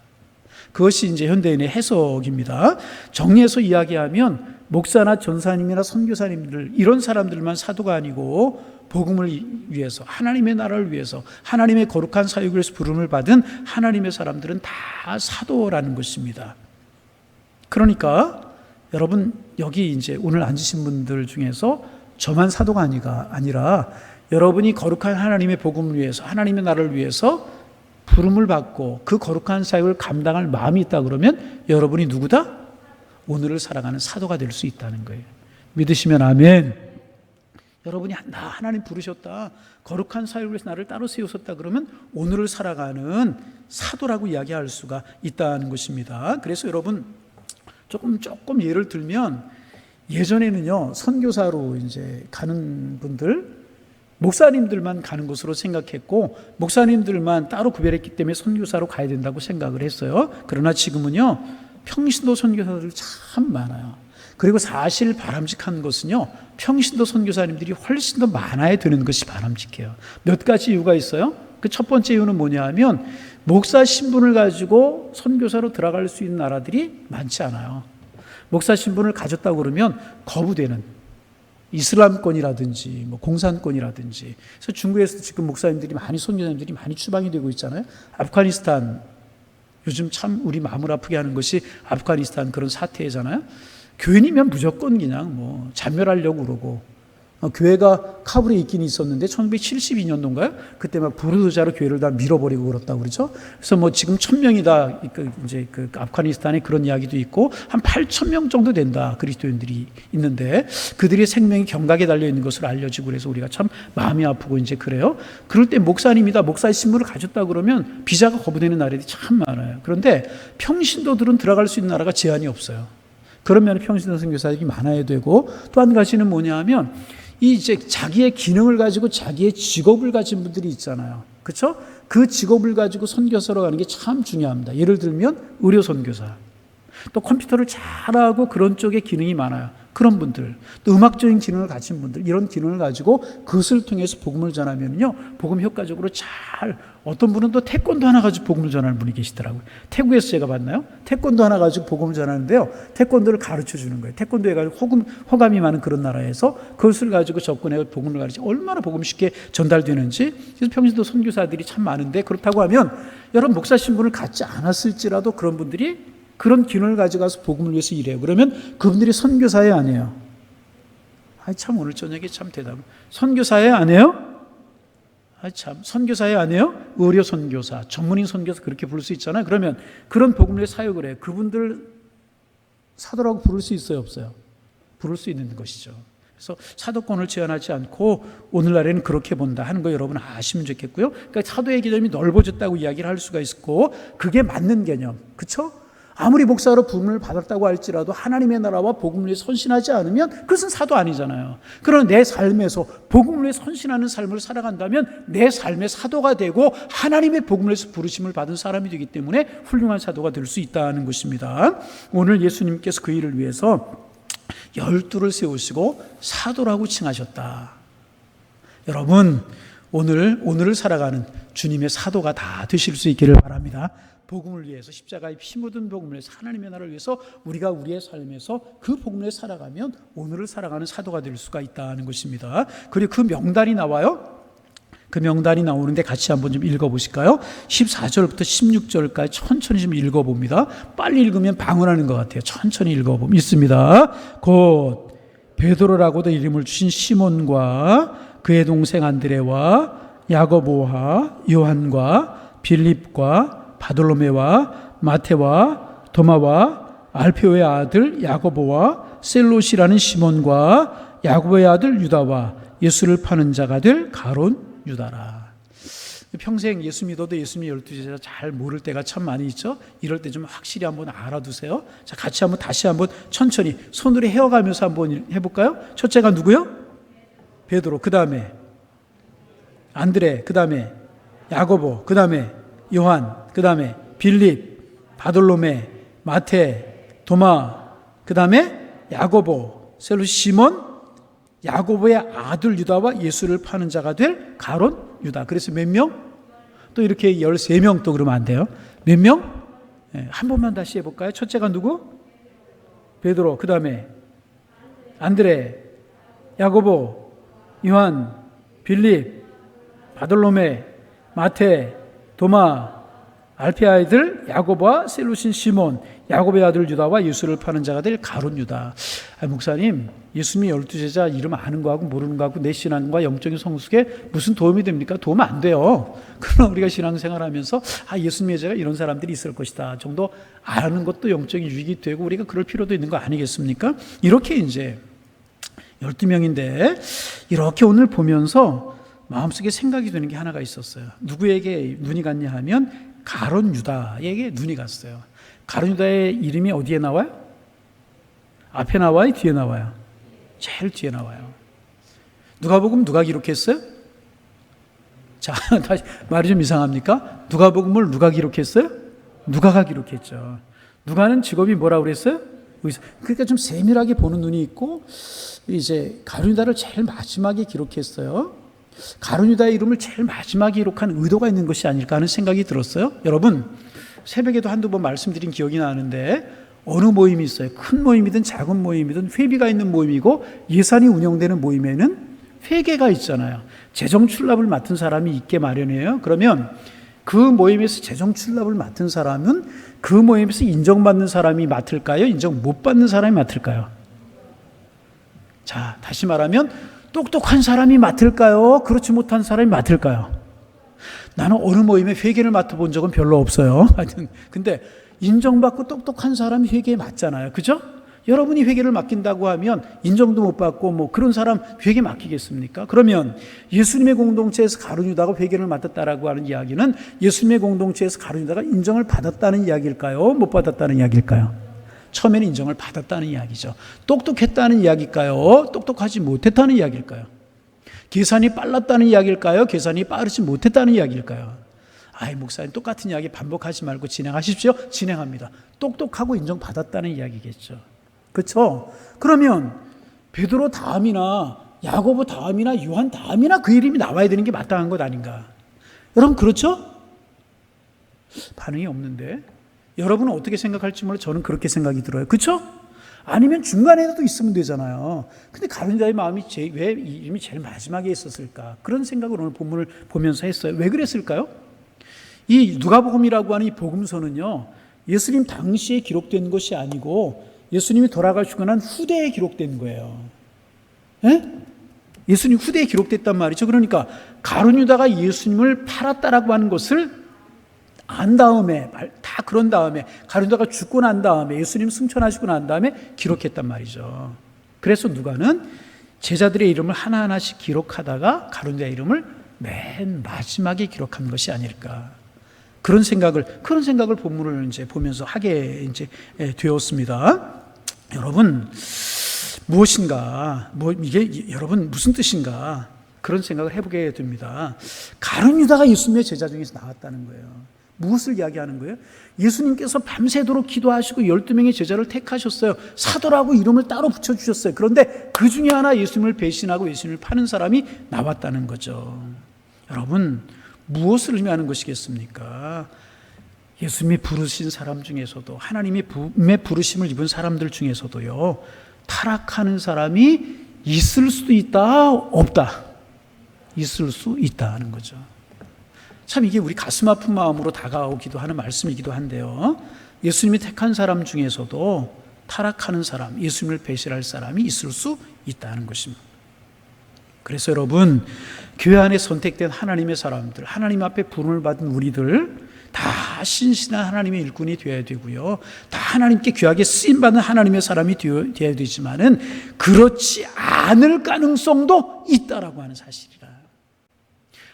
그것이 이제 현대인의 해석입니다. 정리해서 이야기하면 목사나 전사님이나 선교사님들, 이런 사람들만 사도가 아니고 복음을 위해서, 하나님의 나라를 위해서, 하나님의 거룩한 사역을 위해서 부름을 받은 하나님의 사람들은 다 사도라는 것입니다. 그러니까 여러분, 여기 이제 오늘 앉으신 분들 중에서 저만 사도가 아니라 여러분이 거룩한 하나님의 복음을 위해서, 하나님의 나라를 위해서 부름을 받고 그 거룩한 사역을 감당할 마음이 있다 그러면 여러분이 누구다? 오늘을 살아가는 사도가 될 수 있다는 거예요. 믿으시면 아멘. 여러분이 나 하나님 부르셨다, 거룩한 사역을 위해서 나를 따로 세우셨다 그러면 오늘을 살아가는 사도라고 이야기할 수가 있다는 것입니다. 그래서 여러분, 조금 예를 들면, 예전에는요, 선교사로 이제 가는 분들, 목사님들만 가는 것으로 생각했고, 목사님들만 따로 구별했기 때문에 선교사로 가야 된다고 생각을 했어요. 그러나 지금은요, 평신도 선교사들 참 많아요. 그리고 사실 바람직한 것은요, 평신도 선교사님들이 훨씬 더 많아야 되는 것이 바람직해요. 몇 가지 이유가 있어요. 그 첫 번째 이유는 뭐냐 하면, 목사 신분을 가지고 선교사로 들어갈 수 있는 나라들이 많지 않아요. 목사 신분을 가졌다고 그러면 거부되는, 이슬람권이라든지 뭐 공산권이라든지. 그래서 중국에서 지금 목사님들이 많이, 선교사님들이 많이 추방이 되고 있잖아요. 아프가니스탄, 요즘 참 우리 마음을 아프게 하는 것이 아프가니스탄 그런 사태잖아요. 교인이면 무조건 그냥 뭐 잔멸하려고 그러고, 교회가 카불에 있긴 있었는데 1972년도인가요? 그때 막 부르도자로 교회를 다 밀어버리고 그렇다고 그러죠. 그래서 뭐 지금 1,000명이 다 이제 그 아프가니스탄에 그런 이야기도 있고, 한 8,000명 정도 된다, 그리스도인들이 있는데 그들의 생명이 경각에 달려 있는 것으로 알려지고, 그래서 우리가 참 마음이 아프고 이제 그래요. 그럴 때 목사님이다, 목사의 신분을 가졌다 그러면 비자가 거부되는 나라들이 참 많아요. 그런데 평신도들은 들어갈 수 있는 나라가 제한이 없어요. 그러면 평신도 선교사들이 많아야 되고, 또 한 가지는 뭐냐 하면, 이제 자기의 기능을 가지고 자기의 직업을 가진 분들이 있잖아요. 그렇죠? 그 직업을 가지고 선교사로 가는 게 참 중요합니다. 예를 들면 의료 선교사, 또 컴퓨터를 잘하고 그런 쪽에 기능이 많아요. 그런 분들, 또 음악적인 기능을 가진 분들, 이런 기능을 가지고 그것을 통해서 복음을 전하면요, 복음 효과적으로 잘, 어떤 분은 또 태권도 하나 가지고 복음을 전하는 분이 계시더라고요. 태국에서 제가 봤나요? 태권도 하나 가지고 복음을 전하는데요, 태권도를 가르쳐 주는 거예요. 태권도에 가지고 호감이 많은 그런 나라에서 그것을 가지고 접근해서 복음을 가르쳐, 얼마나 복음이 쉽게 전달되는지. 그래서 평신도 선교사들이 참 많은데, 그렇다고 하면 여러분 목사 신분을 갖지 않았을지라도 그런 분들이 그런 기능을 가져가서 복음을 위해서 일해요. 그러면 그분들이 선교사에 안 해요? 참 오늘 저녁에 참 대답. 선교사에 안 해요? 참 선교사에 안 해요? 의료 선교사, 전문인 선교사, 그렇게 부를 수 있잖아요. 그러면 그런 복음의 사역을 해요. 그분들 사도라고 부를 수 있어요, 없어요? 부를 수 있는 것이죠. 그래서 사도권을 제한하지 않고 오늘날에는 그렇게 본다 하는 거 여러분 아시면 좋겠고요. 그러니까 사도의 개념이 넓어졌다고 이야기를 할 수가 있고, 그게 맞는 개념, 그렇죠? 아무리 목사로 부름을 받았다고 할지라도 하나님의 나라와 복음을 위해 선신하지 않으면 그것은 사도 아니잖아요. 그러나 내 삶에서 복음을 위해 선신하는 삶을 살아간다면 내 삶의 사도가 되고 하나님의 복음을 위해서 부르심을 받은 사람이 되기 때문에 훌륭한 사도가 될 수 있다는 것입니다. 오늘 예수님께서 그 일을 위해서 12를 세우시고 사도라고 칭하셨다. 여러분, 오늘을 살아가는 주님의 사도가 다 되실 수 있기를 바랍니다. 복음을 위해서, 십자가의 피 묻은 복음을 위해서, 하나님의 나라를 위해서 우리가 우리의 삶에서 그 복음을 살아가면 오늘을 살아가는 사도가 될 수가 있다는 것입니다. 그리고 그 명단이 나와요. 그 명단이 나오는데 같이 한번 좀 읽어보실까요? 14절부터 16절까지 천천히 좀 읽어봅니다. 빨리 읽으면 방언하는 것 같아요. 천천히 읽어보면 있습니다. 곧 베드로라고도 이름을 주신 시몬과 그의 동생 안드레와 야고보와 요한과 빌립과 바돌로메와 마테와 도마와 알페오의 아들 야고보와 셀롯이라는 시몬과 야고보의 아들 유다와 예수를 파는 자가 될 가룟 유다라. 평생 예수 믿어도 예수님 12제자 잘 모를 때가 참 많이 있죠. 이럴 때 좀 확실히 한번 알아두세요. 자, 같이 한번 다시 한번 천천히 손으로 헤어가면서 한번 해볼까요? 첫째가 누구요? 베드로, 그 다음에 안드레, 그 다음에 야고보, 그 다음에 요한, 그 다음에 빌립, 바돌로메, 마테, 도마, 그 다음에 야고보, 셀롯, 시몬, 야고보의 아들 유다와 예수를 파는 자가 될 가룟 유다. 그래서 몇 명? 또 이렇게 13명 또 그러면 안 돼요. 몇 명? 한 번만 다시 해볼까요? 첫째가 누구? 베드로, 그 다음에 안드레, 야고보, 요한, 빌립, 바돌로메, 마테, 도마, 알페의 아들 야고보와 셀롯인 시몬, 야고보의 아들 유다와 예수를 파는 자가 될 가룟 유다. 목사님, 예수님이 12제자 이름 아는 거하고 모르는 거하고 내 신앙과 영적인 성숙에 무슨 도움이 됩니까? 도움 안 돼요. 그러나 우리가 신앙생활하면서 예수님의 제가 이런 사람들이 있을 것이다 정도 아는 것도 영적인 유익이 되고 우리가 그럴 필요도 있는 거 아니겠습니까? 이렇게 이제 12명인데 이렇게 오늘 보면서 마음속에 생각이 드는 게 하나가 있었어요. 누구에게 눈이 갔냐 하면 가룟 유다에게 눈이 갔어요. 가룟 유다의 이름이 어디에 나와요? 앞에 나와요? 뒤에 나와요? 제일 뒤에 나와요. 누가복음 누가 기록했어요? 자, 다시 말이 좀 이상합니까? 누가복음을 누가 기록했어요? 누가가 기록했죠. 누가는 직업이 뭐라고 그랬어요? 의사. 그러니까 좀 세밀하게 보는 눈이 있고 이제 가룟 유다를 제일 마지막에 기록했어요. 가룟 유다의 이름을 제일 마지막에 기록한 의도가 있는 것이 아닐까 하는 생각이 들었어요. 여러분, 새벽에도 한두 번 말씀드린 기억이 나는데 어느 모임이 있어요. 큰 모임이든 작은 모임이든 회비가 있는 모임이고 예산이 운영되는 모임에는 회계가 있잖아요. 재정 출납을 맡은 사람이 있게 마련이에요. 그러면 그 모임에서 재정 출납을 맡은 사람은 그 모임에서 인정받는 사람이 맡을까요? 인정 못 받는 사람이 맡을까요? 자, 다시 말하면 똑똑한 사람이 맡을까요? 그렇지 못한 사람이 맡을까요? 나는 어느 모임에 회계를 맡아본 적은 별로 없어요. 하여튼 근데 인정받고 똑똑한 사람이 회계에 맡잖아요. 그죠? 여러분이 회계를 맡긴다고 하면 인정도 못 받고 뭐 그런 사람 회계 맡기겠습니까? 그러면 예수님의 공동체에서 가룟 유다가 회계를 맡았다라고 하는 이야기는 예수님의 공동체에서 가룟 유다가 인정을 받았다는 이야기일까요? 못 받았다는 이야기일까요? 처음에는 인정을 받았다는 이야기죠. 똑똑했다는 이야기일까요? 똑똑하지 못했다는 이야기일까요? 계산이 빨랐다는 이야기일까요? 계산이 빠르지 못했다는 이야기일까요? 목사님 똑같은 이야기 반복하지 말고 진행하십시오. 진행합니다. 똑똑하고 인정받았다는 이야기겠죠. 그렇죠? 그러면 베드로 다음이나 야고보 다음이나 요한 다음이나 그 이름이 나와야 되는 게 마땅한 것 아닌가? 여러분 그렇죠? 반응이 없는데 여러분은 어떻게 생각할지 몰라 저는 그렇게 생각이 들어요. 그렇죠? 아니면 중간에도 있으면 되잖아요. 근데 가룟 유다의 마음이 왜 이름이 제일 마지막에 있었을까? 그런 생각을 오늘 본문을 보면서 했어요. 왜 그랬을까요? 이 누가복음이라고 하는 이 복음서는요, 예수님 당시에 기록된 것이 아니고 예수님이 돌아가시고 난 후대에 기록된 거예요. 예수님 후대에 기록됐단 말이죠. 그러니까 가룟 유다가 예수님을 팔았다라고 하는 것을 안 다음에, 다 그런 다음에, 가룟 유다가 죽고 난 다음에, 예수님 승천하시고 난 다음에 기록했단 말이죠. 그래서 누가는 제자들의 이름을 하나하나씩 기록하다가 가룟 유다의 이름을 맨 마지막에 기록한 것이 아닐까. 그런 생각을 본문을 이제 보면서 하게 이제 되었습니다. 여러분, 무엇인가, 이게 여러분 무슨 뜻인가, 그런 생각을 해보게 됩니다. 가룟 유다가 예수님의 제자 중에서 나왔다는 거예요. 무엇을 이야기하는 거예요? 예수님께서 밤새도록 기도하시고 12명의 제자를 택하셨어요. 사도라고 이름을 따로 붙여주셨어요. 그런데 그 중에 하나 예수님을 배신하고 예수님을 파는 사람이 나왔다는 거죠. 여러분, 무엇을 의미하는 것이겠습니까? 예수님이 부르신 사람 중에서도, 하나님의 부르심을 입은 사람들 중에서도요, 타락하는 사람이 있을 수도 있다, 없다. 있을 수 있다 하는 거죠. 참 이게 우리 가슴 아픈 마음으로 다가오기도 하는 말씀이기도 한데요, 예수님이 택한 사람 중에서도 타락하는 사람, 예수님을 배신할 사람이 있을 수 있다는 것입니다. 그래서 여러분, 교회 안에 선택된 하나님의 사람들, 하나님 앞에 부름을 받은 우리들 다 다 신실한 하나님의 일꾼이 되어야 되고요. 다 하나님께 귀하게 쓰임받는 하나님의 사람이 되어야 되지만은 그렇지 않을 가능성도 있다라고 하는 사실이라.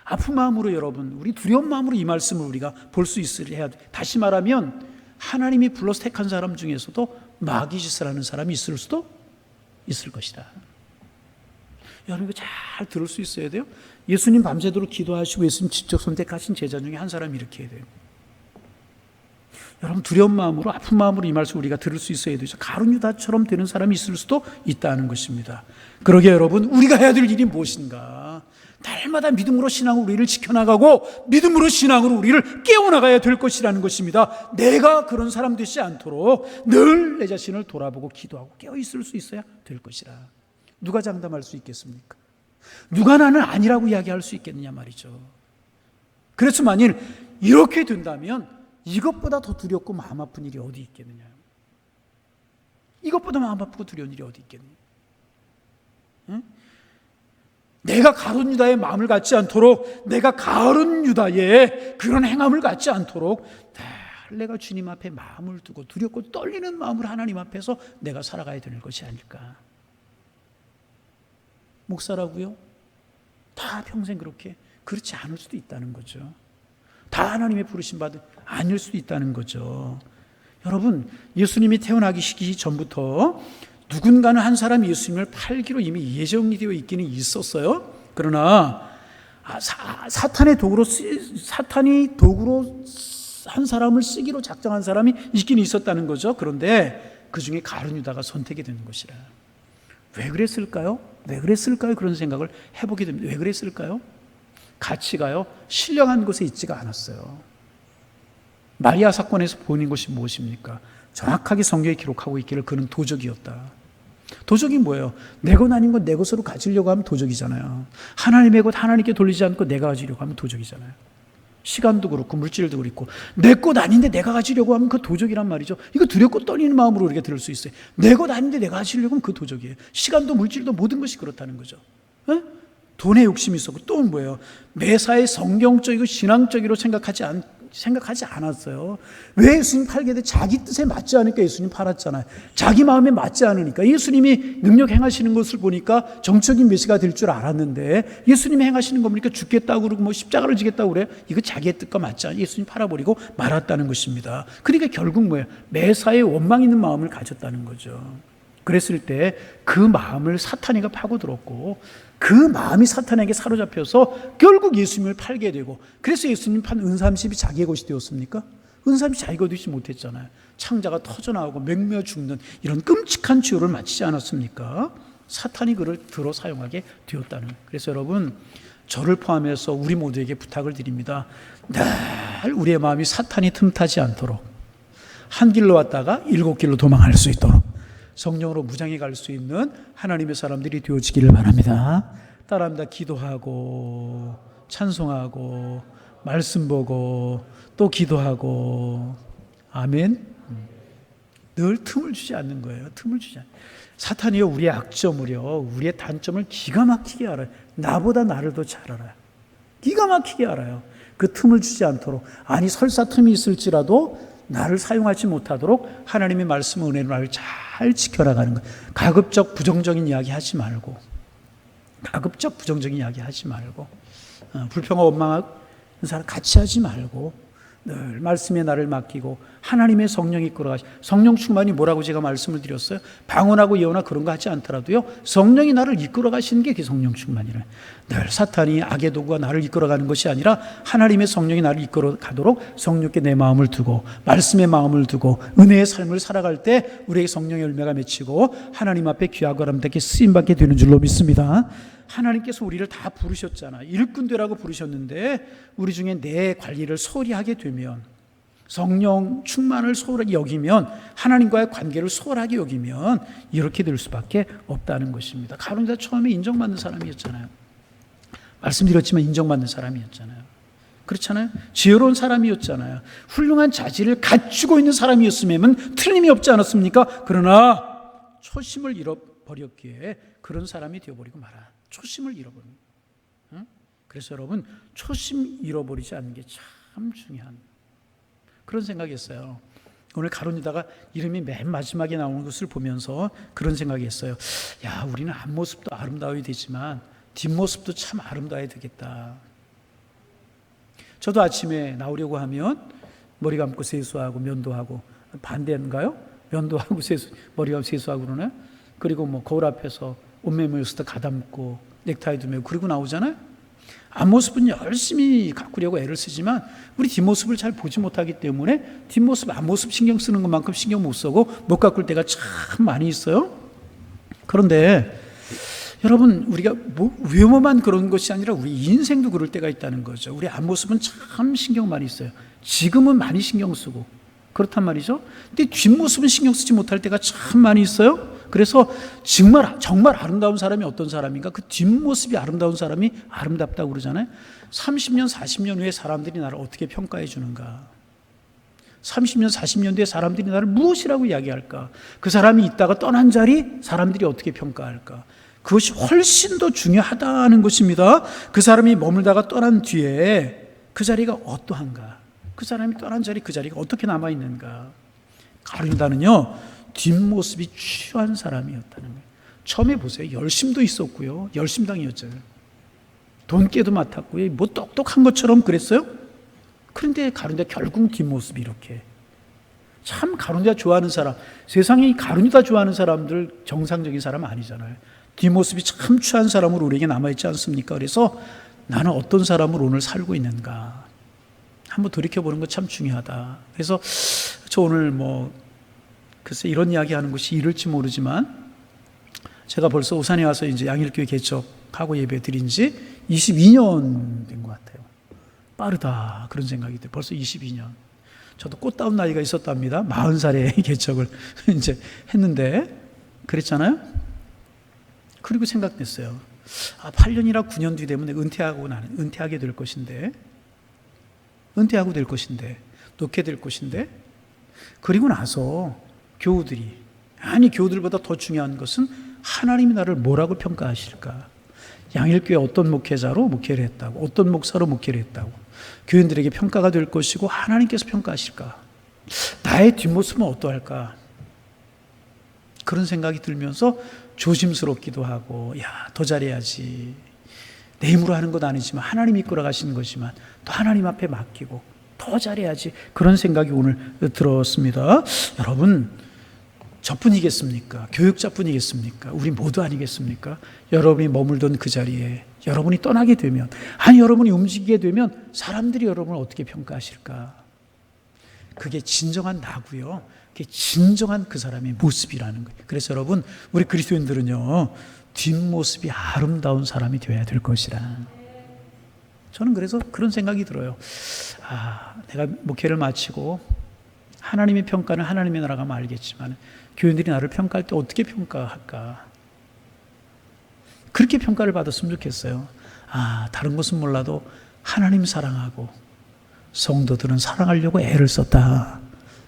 아픈 마음으로 여러분, 우리 두려운 마음으로 이 말씀을 우리가 볼 수 있으려 해야 돼. 다시 말하면 하나님이 불러서 택한 사람 중에서도 마귀 짓을 하는 사람이 있을 수도 있을 것이다. 여러분 이거 잘 들을 수 있어야 돼요. 예수님 밤새도록 기도하시고 예수님 직접 선택하신 제자 중에 한 사람이 이렇게 해야 돼요. 여러분 두려운 마음으로 아픈 마음으로 이 말씀 우리가 들을 수 있어야 되죠. 가룟 유다처럼 되는 사람이 있을 수도 있다는 것입니다. 그러게 여러분 우리가 해야 될 일이 무엇인가? 날마다 믿음으로 신앙으로 우리를 지켜나가고 믿음으로 신앙으로 우리를 깨워나가야 될 것이라는 것입니다. 내가 그런 사람 되지 않도록 늘 내 자신을 돌아보고 기도하고 깨어있을 수 있어야 될 것이라. 누가 장담할 수 있겠습니까? 누가 나는 아니라고 이야기할 수 있겠느냐 말이죠. 그래서 만일 이렇게 된다면 이것보다 더 두렵고 마음 아픈 일이 어디 있겠느냐. 이것보다 마음 아프고 두려운 일이 어디 있겠느냐. 응? 내가 가룟 유다의 마음을 갖지 않도록, 내가 가룟 유다의 그런 행함을 갖지 않도록 내가 주님 앞에 마음을 두고 두렵고 떨리는 마음으로 하나님 앞에서 내가 살아가야 되는 것이 아닐까. 목사라고요? 다 평생 그렇게 그렇지 않을 수도 있다는 거죠. 다 하나님의 부르심 받은 아닐 수도 있다는 거죠. 여러분 예수님이 태어나기 전부터 누군가는 한 사람이 예수님을 팔기로 이미 예정이 되어 있기는 있었어요. 그러나 사탄이 도구로 한 사람을 쓰기로 작정한 사람이 있긴 있었다는 거죠. 그런데 그 중에 가룟 유다가 선택이 되는 것이라. 왜 그랬을까요? 왜 그랬을까요? 그런 생각을 해보게 됩니다. 왜 그랬을까요? 가치가요 신령한 곳에 있지가 않았어요. 마리아 사건에서 보이는 것이 무엇입니까? 정확하게 성경에 기록하고 있기를 그는 도적이었다. 도적이 뭐예요? 내 것 아닌 건 내 것으로 가지려고 하면 도적이잖아요. 하나님의 것 하나님께 돌리지 않고 내가 가지려고 하면 도적이잖아요. 시간도 그렇고 물질도 그렇고 내 것 아닌데 내가 가지려고 하면 그 도적이란 말이죠. 이거 두렵고 떨리는 마음으로 우리가 들을 수 있어요. 내 것 아닌데 내가 가지려고 하면 그 도적이에요. 시간도 물질도 모든 것이 그렇다는 거죠. 에? 돈에 욕심이 있었고 또 뭐예요? 매사에 성경적이고 신앙적으로 생각하지 않았어요. 왜 예수님 팔게 돼? 자기 뜻에 맞지 않으니까 예수님 팔았잖아요. 자기 마음에 맞지 않으니까. 예수님이 능력 행하시는 것을 보니까 정적인 메시가 될 줄 알았는데 예수님이 행하시는 거 보니까 죽겠다고 그러고 뭐 십자가를 지겠다고 그래요. 이거 자기의 뜻과 맞지 않아. 예수님 팔아버리고 말았다는 것입니다. 그러니까 결국 뭐예요? 매사에 원망 있는 마음을 가졌다는 거죠. 그랬을 때 그 마음을 사탄이가 파고들었고 그 마음이 사탄에게 사로잡혀서 결국 예수님을 팔게 되고, 그래서 예수님 판 은삼십이 자기의 것이 되었습니까? 은삼십이 자기가 되지 못했잖아요. 창자가 터져나오고 맹며 죽는 이런 끔찍한 죄를 마치지 않았습니까? 사탄이 그를 들어 사용하게 되었다는. 그래서 여러분 저를 포함해서 우리 모두에게 부탁을 드립니다. 늘 우리의 마음이 사탄이 틈타지 않도록 한 길로 왔다가 7길로 도망할 수 있도록 성령으로 무장해 갈 수 있는 하나님의 사람들이 되어지기를 바랍니다. 따라합니다. 기도하고 찬송하고 말씀 보고 또 기도하고. 아멘. 늘 틈을 주지 않는 거예요. 틈을 주지 않는. 사탄이요 우리의 악점을요 우리의 단점을 기가 막히게 알아요. 나보다 나를 더 잘 알아요. 기가 막히게 알아요. 그 틈을 주지 않도록, 아니 설사 틈이 있을지라도 나를 사용하지 못하도록 하나님의 말씀 은혜로 나를 잘 지켜나가는 거예요. 가급적 부정적인 이야기 하지 말고, 가급적 부정적인 이야기 하지 말고, 불평과 원망하는 사람 같이 하지 말고 늘 말씀에 나를 맡기고 하나님의 성령이 이끌어가시. 성령 충만이 뭐라고 제가 말씀을 드렸어요? 방언하고 예언하고 그런 거 하지 않더라도요 성령이 나를 이끌어가시는 게 그 성령 충만이래요. 늘 사탄이 악의 도구가 나를 이끌어가는 것이 아니라 하나님의 성령이 나를 이끌어가도록 성령께 내 마음을 두고 말씀의 마음을 두고 은혜의 삶을 살아갈 때 우리에게 성령의 열매가 맺히고 하나님 앞에 귀하고 아름답게 쓰임받게 되는 줄로 믿습니다. 하나님께서 우리를 다 부르셨잖아. 일꾼 되라고 부르셨는데 우리 중에 내 관리를 소홀히 하게 되면, 성령 충만을 소홀하게 여기면, 하나님과의 관계를 소홀하게 여기면 이렇게 될 수밖에 없다는 것입니다. 가룟 유다 처음에 인정받는 사람이었잖아요. 말씀드렸지만 인정받는 사람이었잖아요. 그렇잖아요. 지혜로운 사람이었잖아요. 훌륭한 자질을 갖추고 있는 사람이었으면 틀림이 없지 않았습니까? 그러나 초심을 잃어버렸기에 그런 사람이 되어버리고 말아. 초심을 잃어버린. 그래서 여러분 초심 잃어버리지 않는 게 참 중요한. 그런 생각했어요. 오늘 가론유다가 이름이 맨 마지막에 나오는 것을 보면서 그런 생각이 했어요. 야, 우리는 앞모습도 아름다워야 되지만 뒷모습도 참 아름다워야 되겠다. 저도 아침에 나오려고 하면 머리 감고 세수하고 면도하고, 반대인가요? 면도하고 머리 감고 세수하고 그러네. 그리고 뭐 거울 앞에서 옷매물 스터 가다듬고 넥타이도 매고 그러고 나오잖아요. 앞모습은 열심히 가꾸려고 애를 쓰지만 우리 뒷모습을 잘 보지 못하기 때문에 뒷모습, 앞모습 신경 쓰는 것만큼 신경 못 쓰고 못 가꿀 때가 참 많이 있어요. 그런데 여러분, 우리가 외모만 그런 것이 아니라 우리 인생도 그럴 때가 있다는 거죠. 우리 앞모습은 참 신경 많이 써요. 지금은 많이 신경 쓰고 그렇단 말이죠. 근데 뒷모습은 신경 쓰지 못할 때가 참 많이 있어요. 그래서 정말 아름다운 사람이 어떤 사람인가? 그 뒷모습이 아름다운 사람이 아름답다고 그러잖아요. 30년, 40년 후에 사람들이 나를 어떻게 평가해 주는가? 30년, 40년 뒤에 사람들이 나를 무엇이라고 이야기할까? 그 사람이 있다가 떠난 자리 사람들이 어떻게 평가할까? 그것이 훨씬 더 중요하다는 것입니다. 그 사람이 머물다가 떠난 뒤에 그 자리가 어떠한가? 그 사람이 떠난 자리, 그 자리가 어떻게 남아있는가? 가룟유다는요, 뒷모습이 취한 사람이었다는 거예요. 처음에 보세요. 열심도 있었고요. 열심당이었잖아요. 돈깨도 맡았고요. 뭐 똑똑한 것처럼 그랬어요. 그런데 가룟유다 결국 뒷모습이 이렇게. 참 가룟유다 좋아하는 사람, 세상에 가룟유다 좋아하는 사람들 정상적인 사람 아니잖아요. 뒷모습이 참 취한 사람으로 우리에게 남아있지 않습니까? 그래서 나는 어떤 사람으로 오늘 살고 있는가 한번 돌이켜보는 것 참 중요하다. 그래서 저 오늘 글쎄 이런 이야기 하는 것이 이럴지 모르지만 제가 벌써 오산에 와서 이제 양일교회 개척하고 예배 드린 지 22년 된 것 같아요. 빠르다 그런 생각이 들어요. 벌써 22년. 저도 꽃다운 나이가 있었답니다. 40살에 개척을 이제 했는데 그랬잖아요. 그리고 생각했어요. 8년이나 9년 뒤 되면 은퇴하게 될 것인데, 놓게 될 것인데, 그리고 나서 교우들보다 더 중요한 것은 하나님이 나를 뭐라고 평가하실까? 양일교회 어떤 목회자로 목회를 했다고, 어떤 목사로 목회를 했다고, 교인들에게 평가가 될 것이고 하나님께서 평가하실까? 나의 뒷모습은 어떠할까? 그런 생각이 들면서 조심스럽기도 하고, 더 잘해야지. 내 힘으로 하는 것 아니지만 하나님이 이끌어 가시는 것이지만 또 하나님 앞에 맡기고 더 잘해야지. 그런 생각이 오늘 들었습니다. 여러분, 저뿐이겠습니까? 교육자뿐이겠습니까? 우리 모두 아니겠습니까? 여러분이 머물던 그 자리에 여러분이 떠나게 되면, 여러분이 움직이게 되면 사람들이 여러분을 어떻게 평가하실까? 그게 진정한 나고요. 그게 진정한 그 사람의 모습이라는 거예요. 그래서 여러분, 우리 그리스도인들은요, 뒷모습이 아름다운 사람이 되어야 될 것이라. 저는 그래서 그런 생각이 들어요. 내가 목회를 마치고 하나님의 평가는 하나님의 나라 가면 알겠지만 교인들이 나를 평가할 때 어떻게 평가할까? 그렇게 평가를 받았으면 좋겠어요. 다른 것은 몰라도 하나님 사랑하고 성도들은 사랑하려고 애를 썼다.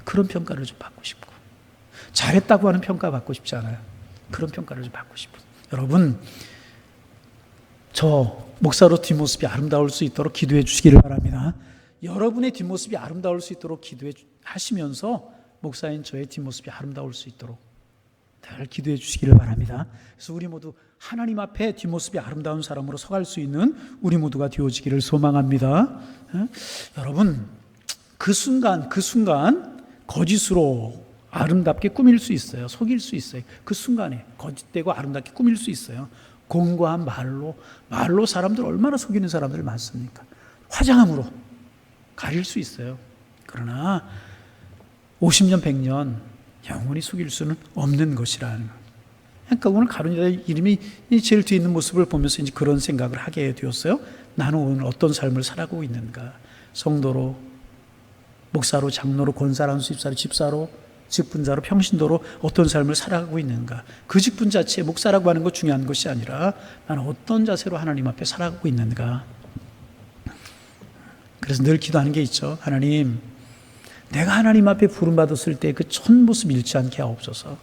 그런 평가를 좀 받고 싶고, 잘했다고 하는 평가 받고 싶지 않아요. 그런 평가를 좀 받고 싶어요. 여러분, 저 목사로 뒷모습이 아름다울 수 있도록 기도해 주시기를 바랍니다. 여러분의 뒷모습이 아름다울 수 있도록 기도해 하시면서 목사인 저의 뒷모습이 아름다울 수 있도록 늘 기도해 주시기를 바랍니다. 그래서 우리 모두 하나님 앞에 뒷모습이 아름다운 사람으로 서갈 수 있는 우리 모두가 되어지기를 소망합니다. 여러분, 그 순간 거짓으로 아름답게 꾸밀 수 있어요. 속일 수 있어요. 그 순간에 거짓되고 아름답게 꾸밀 수 있어요. 공고한 말로 사람들 얼마나 속이는 사람들 많습니까? 화장함으로 가릴 수 있어요. 그러나 50년, 100년 영원히 속일 수는 없는 것이라는 거예요. 그러니까 오늘 가룟유다의 이름이 제일 뒤에 있는 모습을 보면서 이제 그런 생각을 하게 되었어요. 나는 오늘 어떤 삶을 살아가고 있는가? 성도로, 목사로, 장로로, 권사로, 수집사로, 집사로, 직분자로, 평신도로 어떤 삶을 살아가고 있는가? 그 직분 자체에 목사라고 하는 것 중요한 것이 아니라 나는 어떤 자세로 하나님 앞에 살아가고 있는가? 그래서 늘 기도하는 게 있죠. 하나님, 내가 하나님 앞에 부름받았을 때 그 첫 모습 잃지 않게 하옵소서.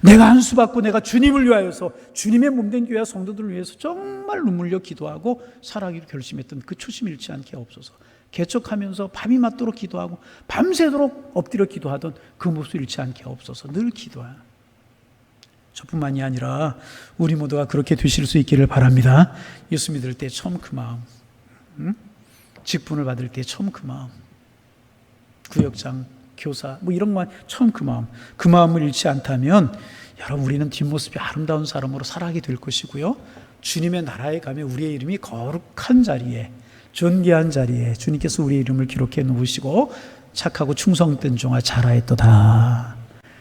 내가 한 수 받고 내가 주님을 위하여서, 주님의 몸된 교회와 성도들을 위해서 정말 눈물려 기도하고 살아가기로 결심했던 그 초심 잃지 않게 하옵소서. 개척하면서 밤이 맞도록 기도하고 밤새도록 엎드려 기도하던 그 모습 잃지 않게 없어서 늘 기도해요. 저뿐만이 아니라 우리 모두가 그렇게 되실 수 있기를 바랍니다. 예수 믿을 때 처음 그 마음, 직분을 받을 때 처음 그 마음, 구역장, 교사 뭐 이런 거 처음 그 마음을 잃지 않다면 여러분 우리는 뒷모습이 아름다운 사람으로 살아가게 될 것이고요. 주님의 나라에 가면 우리의 이름이 거룩한 자리에, 존귀한 자리에 주님께서 우리의 이름을 기록해 놓으시고 착하고 충성된 종아 잘하였도다.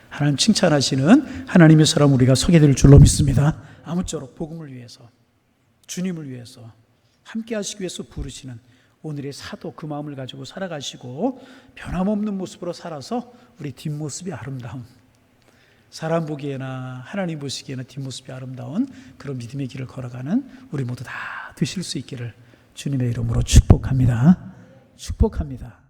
하나님 칭찬하시는 하나님의 사람 우리가 서게 될 줄로 믿습니다. 아무쪼록 복음을 위해서, 주님을 위해서, 함께 하시기 위해서 부르시는 오늘의 사도 그 마음을 가지고 살아가시고 변함없는 모습으로 살아서 우리 뒷모습이 아름다운, 사람 보기에나 하나님 보시기에나 뒷모습이 아름다운 그런 믿음의 길을 걸어가는 우리 모두 다 되실 수 있기를 주님의 이름으로 축복합니다. 축복합니다.